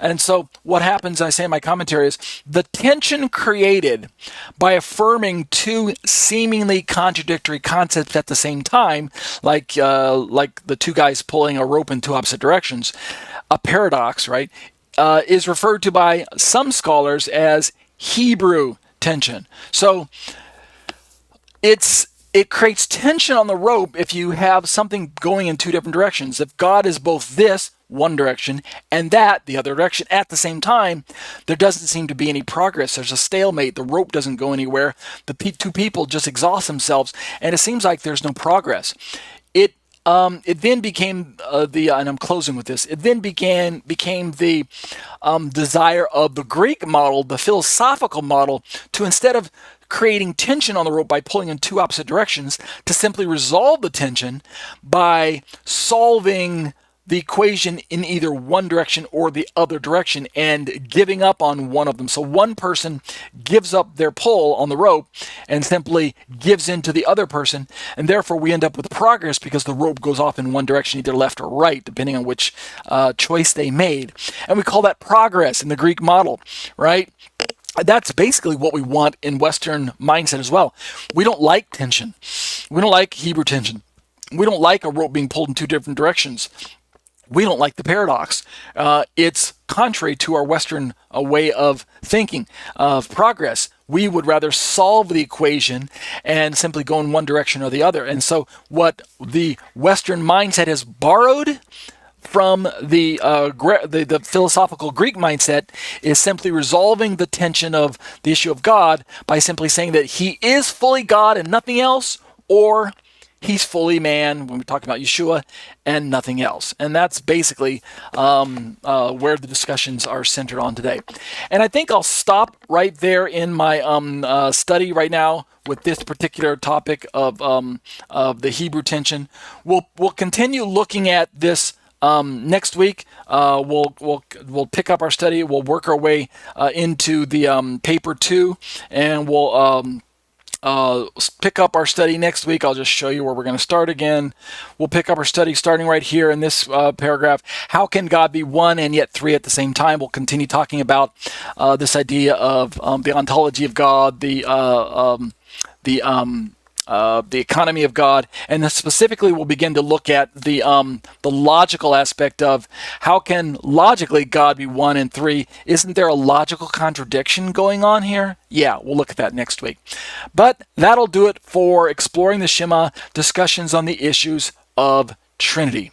And so what happens, I say in my commentary, is the tension created by affirming two seemingly contradictory concepts at the same time, like the two guys pulling a rope in two opposite directions, a paradox, right, is referred to by some scholars as Hebrew tension. So it creates tension on the rope if you have something going in two different directions. If God is both this, one direction, and that, the other direction, at the same time, there doesn't seem to be any progress. There's a stalemate. The rope doesn't go anywhere. The two people just exhaust themselves, and it seems like there's no progress. It then became and I'm closing with this. It then became the desire of the Greek model, the philosophical model, to instead of creating tension on the rope by pulling in two opposite directions, to simply resolve the tension by solving the equation in either one direction or the other direction and giving up on one of them. So one person gives up their pull on the rope and simply gives in to the other person, and therefore we end up with progress because the rope goes off in one direction, either left or right, depending on which choice they made. And we call that progress in the Greek model, right? That's basically what we want in Western mindset as well. We don't like tension. We don't like Hebrew tension. We don't like a rope being pulled in two different directions. We don't like the paradox. It's contrary to our Western way of thinking of progress. We would rather solve the equation and simply go in one direction or the other. And so what the Western mindset has borrowed from the philosophical Greek mindset is simply resolving the tension of the issue of God by simply saying that he is fully God and nothing else, or he's fully man, when we're talking about Yeshua, and nothing else. And that's basically where the discussions are centered on today. And I think I'll stop right there in my study right now with this particular topic of the Hebrew tension. We'll continue looking at this next week. We'll pick up our study. We'll work our way into the paper 2, and we'll pick up our study next week. I'll just show you where we're going to start again. We'll pick up our study starting right here in this paragraph. How can God be one and yet three at the same time? We'll continue talking about this idea of the ontology of God, the economy of God, and then specifically we'll begin to look at the logical aspect of how can logically God be one and three. Isn't there a logical contradiction going on here? Yeah, we'll look at that next week. But that'll do it for exploring the Shema, discussions on the issues of Trinity.